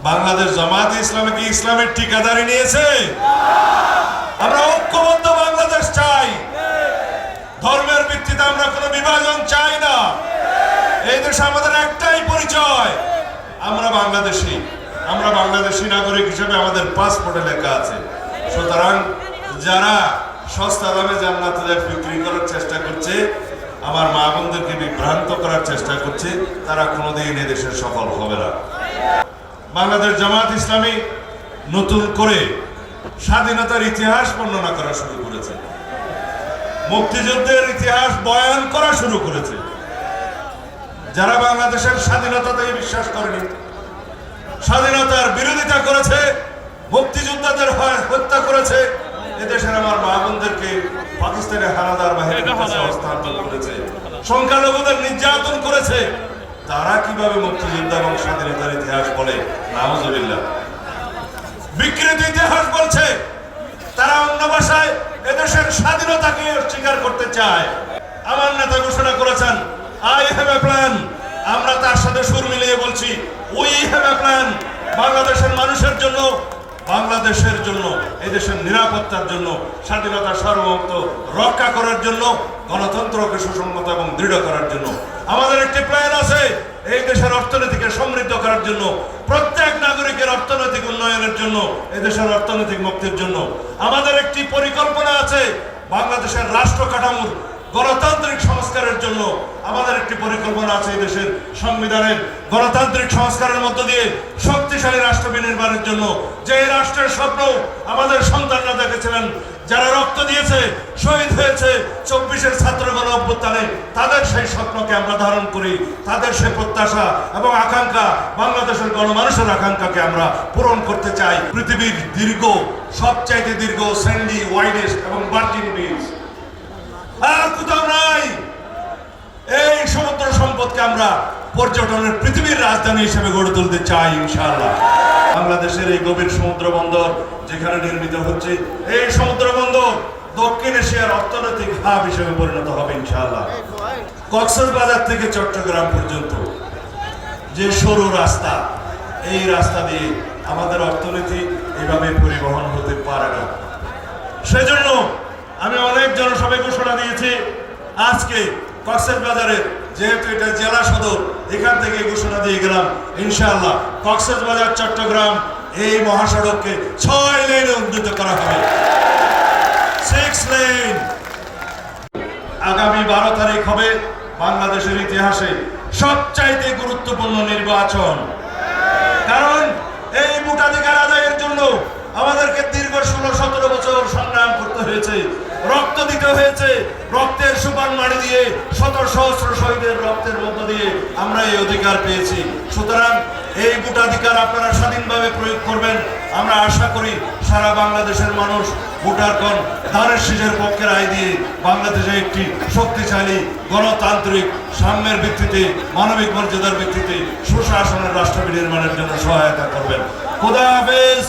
বাংলাদেশ জামায়াতে ইসলামী কি ইসলামের ঠিকাদারি নিয়েছে? আমরা ঐক্যবদ্ধ বাংলাদেশ চাই। ধর্মের ভিত্তিতে আমরা কোনো বিভাজন চাই না। এই দেশে আমাদের একটাই পরিচয়, আমরা বাংলাদেশী। আমরা বাংলাদেশী নাগরিক হিসেবে আমাদের পাসপোর্টে লেখা আছে। সুতরাং যারা সস্তা দামে জান্নাতে বিক্রি করার চেষ্টা করছে, আমার মা বোনদেরকে বিভ্রান্ত করার চেষ্টা করছে, তারা কোনোদিন এদেশের সফল হবে না। বাংলাদেশ জামায়াত ইসলামী নতুন করে স্বাধীনতার ইতিহাস বর্ণনা করা শুরু করেছে, মুক্তিযুদ্ধের ইতিহাস বয়ান করা শুরু করেছে। যারা বাংলাদেশের স্বাধীনতাতে বিশ্বাস করেনি, স্বাধীনতার বিরোধিতা করেছে, মুক্তিযোদ্ধাদের হত্যা করেছে, এদেশের আমার মা বোনদেরকে পাকিস্তানের হানাদার বাহিনীর কাছে হস্তান্তর করেছে, সংখ্যালঘুদের নির্যাতন করেছে, তারা কিভাবে মুক্তিযুদ্ধ এবং স্বাধীনতার ইতিহাস বলে? নাউজুবিল্লাহ। বিকৃত ইতিহাস বলছে। তারা অন্য ভাষায় এদেশের স্বাধীনতাকে অস্বীকার করতে চায়। আমার নেতা ঘোষণা করেছেন, আই হ্যাভ এ প্ল্যান। আমরা তার সাথে সুর মিলিয়ে বলছি, উই হ্যাভ এ প্ল্যান। বাংলাদেশের মানুষের জন্য, বাংলাদেশের জন্য, এই দেশের নিরাপত্তার জন্য, স্বাধীনতা সার্বভৌমত্ব রক্ষা করার জন্য, গণতন্ত্রকে সুসংহত এবং দৃঢ় করার জন্য আমাদের একটি প্ল্যান আছে। এই দেশের অর্থনীতিকে সমৃদ্ধ করার জন্য, প্রত্যেক নাগরিকের অর্থনৈতিক উন্নয়নের জন্য, এই দেশের অর্থনৈতিক মুক্তির জন্য আমাদের একটি পরিকল্পনা আছে। বাংলাদেশের রাষ্ট্র কাঠামোর গণতান্ত্রিক সংস্কারের জন্য আমাদের একটি পরিকল্পনা আছে। এই দেশের সংবিধানের গণতান্ত্রিক সংস্কারের মধ্য দিয়ে শক্তিশালী রাষ্ট্র বিনির্মাণের জন্য, যে রাষ্ট্রের স্বপ্ন আমাদের সন্তানরা দেখেছিলেন, যারা রক্ত দিয়েছে, শহীদ হয়েছে 24-এর ছাত্র গণ অভ্যুত্থানে, তাদের সেই স্বপ্নকে আমরা ধারণ করি। তাদের সেই প্রত্যাশা এবং আকাঙ্ক্ষা, বাংলাদেশের গণমানুষের আকাঙ্ক্ষাকে আমরা পূরণ করতে চাই। পৃথিবীর দীর্ঘ, সবচাইতে দীর্ঘ স্যান্ডি, ওয়াইডেস্ট এবং ভার্জিন বিচ আর কোথাও নাই। এই সমুদ্র সম্পদকে আমরা পর্যটনের পৃথিবীর রাজধানী হিসেবে গড়ে তুলতে চাই ইনশাআল্লাহ। বাংলাদেশের এই গভীর সমুদ্র বন্দর যেখানে নির্মিত হচ্ছে, এই সমুদ্র বন্দর দক্ষিণ এশিয়ার অর্থনৈতিক হাব হিসেবে পরিণত হবে ইনশাআল্লাহ। কক্সবাজার থেকে চট্টগ্রাম পর্যন্ত যে সরু রাস্তা, এই রাস্তা দিয়ে আমাদের অর্থনীতি এভাবে পরিবহন হতে পারে না। সেজন্য আমি অনেক জনসভায় ঘোষণা দিয়েছি। আজকে কক্সবাজারে, যেহেতু এটা জেলা সদর, এখান থেকে ঘোষণা দিয়ে গেলাম ইনশাআল্লাহ কক্সবাজার চট্টগ্রাম এই মহাসড়ককে 6 লেনে উন্নীত করা হবে, 6 লেন। আগামী 12 তারিখ হবে বাংলাদেশের ইতিহাসে সবচাইতে গুরুত্বপূর্ণ নির্বাচন। কারণ এই ভোটাধিকার আদায়ের জন্য আমাদেরকে দীর্ঘ 16-17 বছর সংগ্রাম করতে হয়েছে, রক্ত দিতে হয়েছে। রক্তের সুপার মাটি দিয়ে, শত সহস্র শহীদের রক্তের মধ্য দিয়ে আমরা এই অধিকার পেয়েছি। সুতরাং এই ভোটাধিকার আপনারা স্বাধীনভাবে প্রয়োগ করবেন। আমরা আশা করি সারা বাংলাদেশের মানুষ ভোটারগণ ধানের শীষের পক্ষে রায় দিয়ে বাংলাদেশে একটি শক্তিশালী গণতান্ত্রিক সাম্যের ভিত্তিতে, মানবিক মর্যাদার ভিত্তিতে সুশাসনের রাষ্ট্র বিনির্মাণের জন্য সহায়তা করবেন। খোদা হাফেজ।